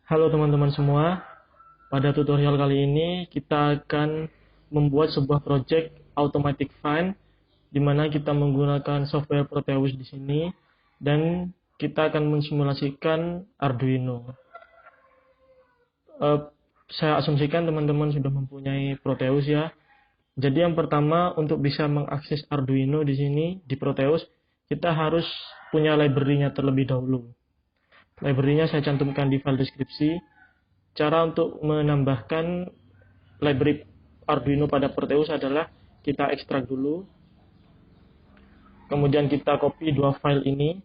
Halo teman-teman semua, pada tutorial kali ini kita akan membuat sebuah project automatic fine di mana kita menggunakan software Proteus di sini dan kita akan mensimulasikan Arduino. Eh, saya asumsikan teman-teman sudah mempunyai Proteus ya. Jadi yang pertama untuk bisa mengakses Arduino di sini di Proteus kita harus punya library-nya terlebih dahulu. Library-nya saya cantumkan di file deskripsi. Cara untuk menambahkan library Arduino pada Proteus adalah kita ekstrak dulu, kemudian kita copy dua file ini,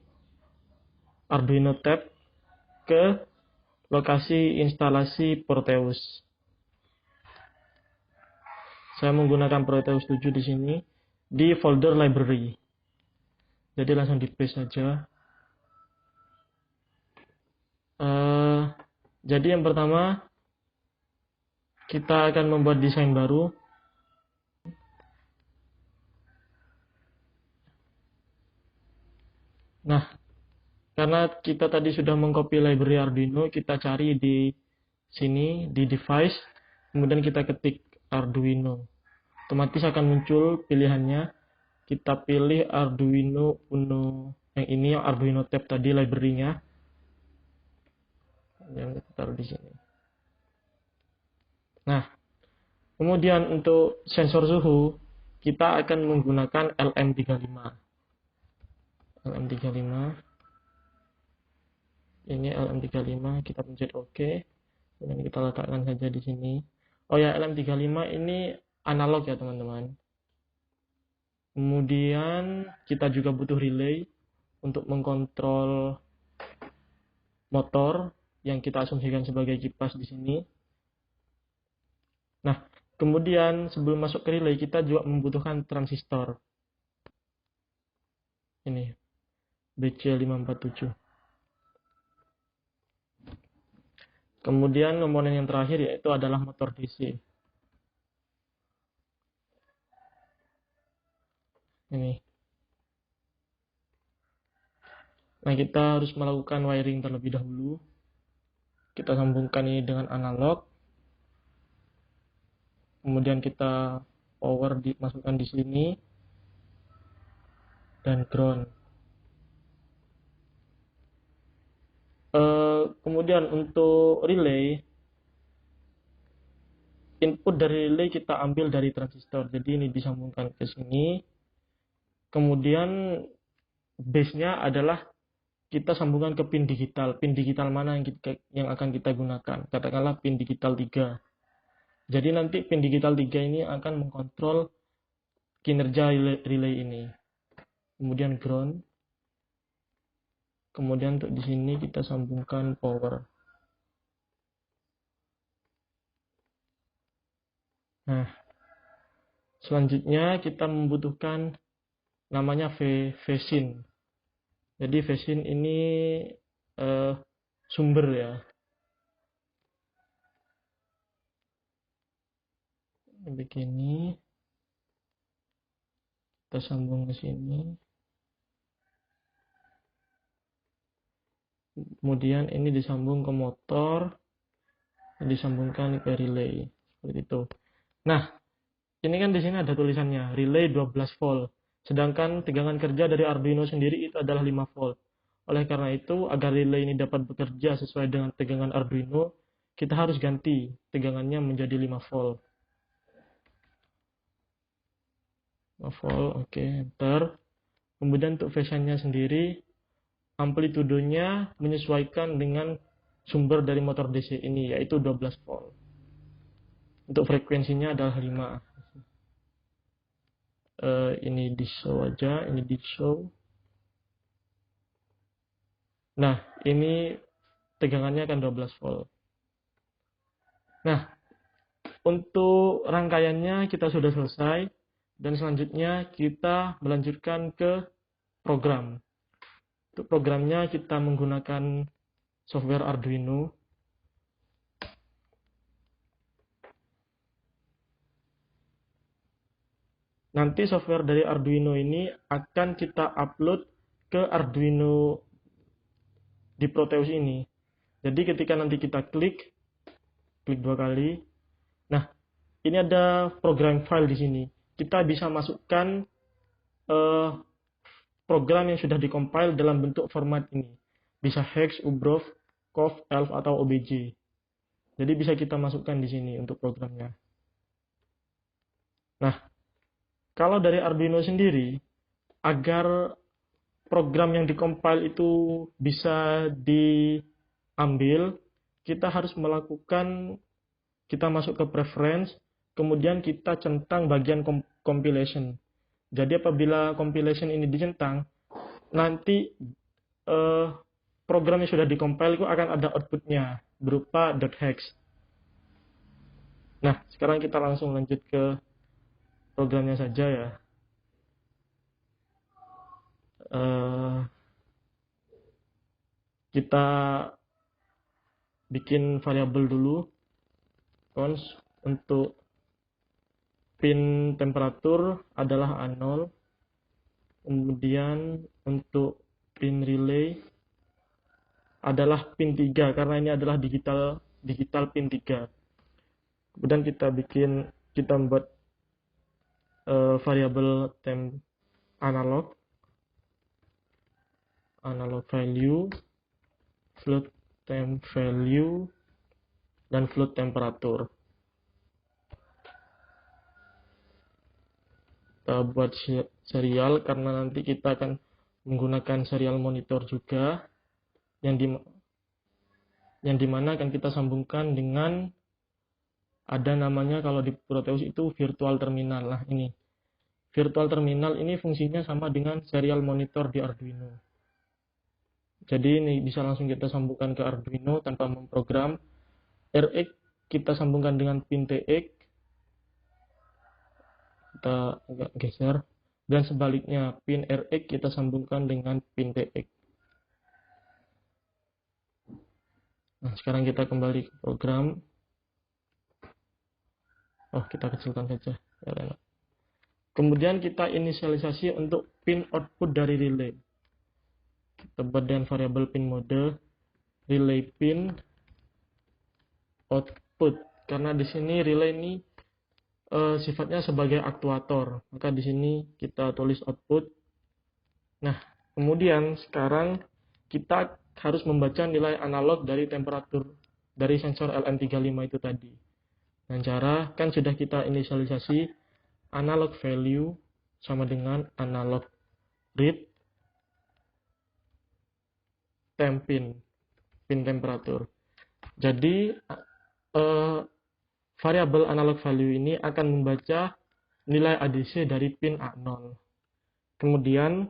Arduino tab, ke lokasi instalasi Proteus. Saya menggunakan Proteus 7 di sini, di folder library. Jadi langsung di paste saja. Jadi yang pertama, kita akan membuat desain baru. Nah, karena kita tadi sudah mengcopy library Arduino, kita cari di sini, di device, kemudian kita ketik Arduino. Otomatis akan muncul pilihannya. Kita pilih Arduino Uno. Yang ini yang Arduino tab tadi library-nya. Yang kita taruh di sini. Nah, kemudian untuk sensor suhu, kita akan menggunakan LM35. LM35. Ini LM35, kita pencet OK. Kemudian kita letakkan saja di sini. Oh ya, LM35 ini analog ya teman-teman. Kemudian kita juga butuh relay untuk mengkontrol motor yang kita asumsikan sebagai kipas di sini. Nah, kemudian sebelum masuk ke relay kita juga membutuhkan transistor. Ini BC547. Kemudian komponen yang terakhir yaitu adalah motor DC. Ini. Nah, kita harus melakukan wiring terlebih dahulu. Kita sambungkan ini dengan analog. Kemudian kita power dimasukkan di sini dan ground. Kemudian untuk relay, input dari relay kita ambil dari transistor. Jadi ini disambungkan ke sini. Kemudian base-nya adalah kita sambungkan ke pin digital. Pin digital mana yang akan kita gunakan? Katakanlah pin digital 3. Jadi nanti pin digital 3 ini akan mengkontrol kinerja relay ini. Kemudian ground. Kemudian untuk di sini kita sambungkan power. Nah, selanjutnya kita membutuhkan namanya VSIN. Jadi VSIN ini sumber ya. Begini. Kita sambung ke sini. Kemudian ini disambung ke motor, disambungkan ke relay seperti itu. Nah, ini kan di sini ada tulisannya relay 12 volt, sedangkan tegangan kerja dari Arduino sendiri itu adalah 5 volt. Oleh karena itu, agar relay ini dapat bekerja sesuai dengan tegangan Arduino, kita harus ganti tegangannya menjadi 5 volt. 5 volt, oke, enter. Kemudian untuk phase-nya sendiri, amplitudenya menyesuaikan dengan sumber dari motor DC ini, yaitu 12 volt. Untuk frekuensinya adalah 5. Ini di show aja, ini di show. Nah, ini tegangannya akan 12 volt. Nah, untuk rangkaiannya kita sudah selesai, dan selanjutnya kita melanjutkan ke program. Untuk programnya kita menggunakan software Arduino. Nanti software dari Arduino ini akan kita upload ke Arduino di Proteus ini. Jadi ketika nanti kita klik 2 kali. Nah, ini ada program file di sini. Kita bisa masukkan program yang sudah dikompil dalam bentuk format ini. Bisa hex, ubrov, cov, elf, atau obj. Jadi bisa kita masukkan di sini untuk programnya. Nah, kalau dari Arduino sendiri, agar program yang dikompil itu bisa diambil, kita harus melakukan, kita masuk ke preference, kemudian kita centang bagian compilation. Jadi apabila compilation ini dicentang, nanti program yang sudah dikompil itu akan ada outputnya berupa .hex. Nah, sekarang kita langsung lanjut ke programnya saja ya. Kita bikin variabel dulu, cons untuk pin temperatur adalah A0, kemudian untuk pin relay adalah pin 3 karena ini adalah digital pin 3. Kemudian kita membuat variabel temp analog value, float temp value, dan float temperatur. Kita buat serial karena nanti kita akan menggunakan serial monitor juga, yang dimana akan kita sambungkan dengan, ada namanya kalau di Proteus itu virtual terminal. Nah, ini virtual terminal ini fungsinya sama dengan serial monitor di Arduino. Jadi ini bisa langsung kita sambungkan ke Arduino tanpa memprogram. RX kita sambungkan dengan pin TX, kita agak geser, dan sebaliknya pin RX kita sambungkan dengan pin TX. Nah, sekarang kita kembali ke program. Oh, kita kecilkan saja. Kemudian kita inisialisasi untuk pin output dari relay. Kita buat dengan variabel pin mode relay pin output, karena di sini relay ini sifatnya sebagai aktuator, maka di sini kita tulis output. Nah, kemudian sekarang kita harus membaca nilai analog dari temperatur dari sensor LM35 itu tadi. Dan cara kan sudah kita inisialisasi analog value sama dengan analog read temp pin temperatur. Jadi variabel analog value ini akan membaca nilai ADC dari pin A0. Kemudian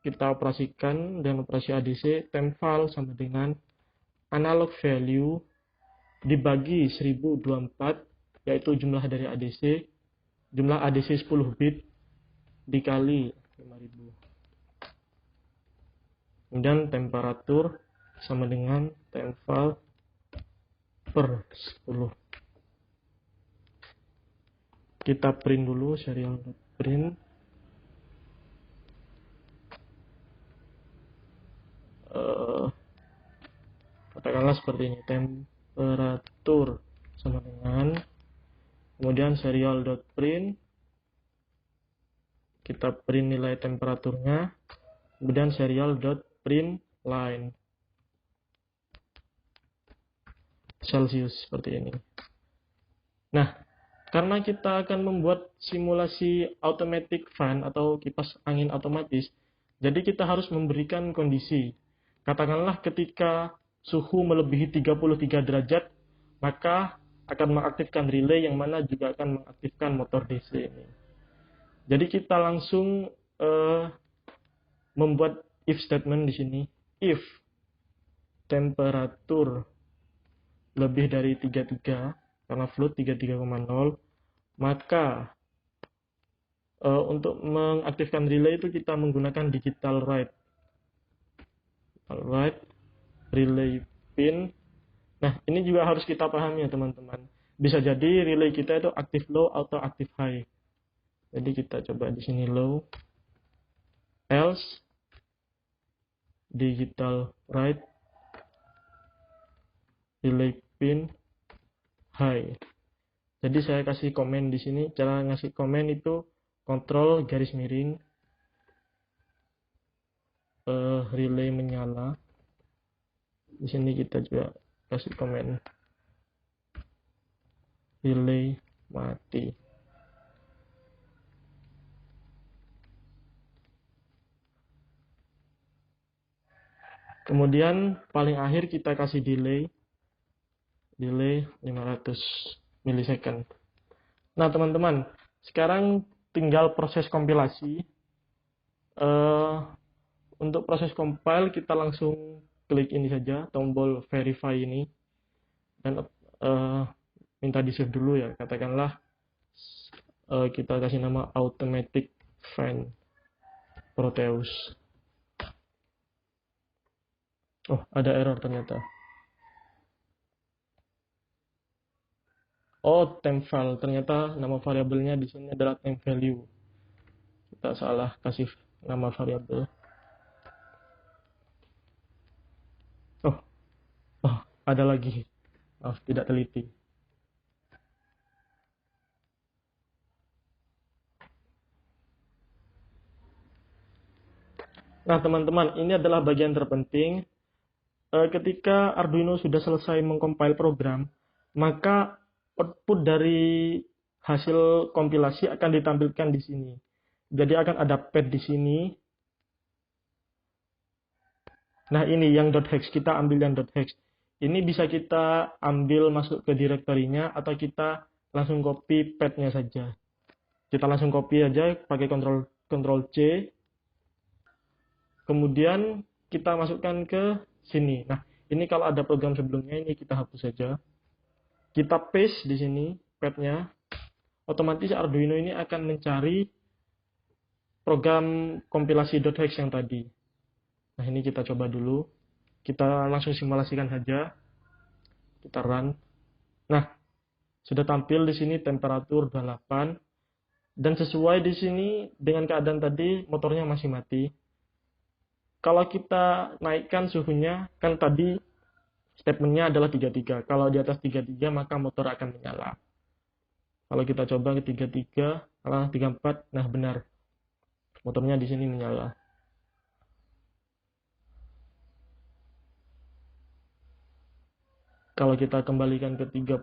kita operasikan dengan operasi ADC, temp file sama dengan analog value dibagi 1024, yaitu jumlah dari ADC, jumlah ADC 10 bit dikali 5000. Kemudian temperatur sama dengan temp file per 10. Kita print dulu serial print. Katakanlah seperti ini, temperatur sama dengan, kemudian serial.print, kita print nilai temperaturnya, kemudian serial.print line Celsius seperti ini. Nah, karena kita akan membuat simulasi automatic fan atau kipas angin otomatis, jadi kita harus memberikan kondisi. Katakanlah ketika suhu melebihi 33 derajat, maka akan mengaktifkan relay yang mana juga akan mengaktifkan motor DC ini. Jadi kita langsung membuat if statement di sini. If temperatur lebih dari 33, karena float 33,0, maka untuk mengaktifkan relay itu kita menggunakan digital write. Alright, relay pin. Nah, ini juga harus kita pahami ya teman-teman. Bisa jadi relay kita itu aktif low atau aktif high. Jadi kita coba di sini low, else digital write relay pin high. Jadi saya kasih komen di sini. Cara ngasih komen itu kontrol garis miring relay menyala. Di sini kita juga kasih komen relay mati. Kemudian paling akhir kita kasih delay 500 milisecond. Nah teman-teman, sekarang tinggal proses kompilasi. Untuk proses compile kita langsung klik ini saja, tombol verify ini, dan minta di save dulu ya. Katakanlah kita kasih nama automatic fan Proteus. Oh, ada error ternyata. Oh, temp file. Ternyata nama variabelnya di sini adalah temp value. Kita salah kasih nama variabel. Oh, ada lagi. Maaf, tidak teliti. Nah, teman-teman, ini adalah bagian terpenting. Ketika Arduino sudah selesai mengcompile program, maka output dari hasil kompilasi akan ditampilkan di sini. Jadi akan ada pad di sini. Nah, ini yang .hex, kita ambil yang .hex. Ini bisa kita ambil masuk ke direktorinya atau kita langsung copy padnya saja. Kita langsung copy aja pakai Ctrl C. Kemudian kita masukkan ke sini. Nah, ini kalau ada program sebelumnya ini kita hapus saja. Kita paste di sini padnya. Otomatis Arduino ini akan mencari program kompilasi .hex yang tadi. Nah, ini kita coba dulu. Kita langsung simulasikan saja. Kita run. Nah, sudah tampil di sini temperatur 28 dan sesuai di sini dengan keadaan tadi motornya masih mati. Kalau kita naikkan suhunya, kan tadi statementnya adalah 33. Kalau di atas 33 maka motor akan menyala. Kalau kita coba ke 33, 34, nah benar. Motornya di sini menyala. Kalau kita kembalikan ke 30,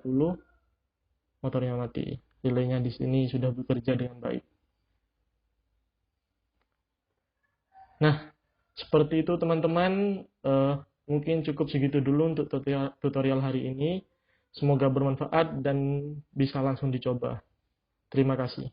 motornya mati. Relaynya di sini sudah bekerja dengan baik. Nah, seperti itu teman-teman, mungkin cukup segitu dulu untuk tutorial hari ini. Semoga bermanfaat dan bisa langsung dicoba. Terima kasih.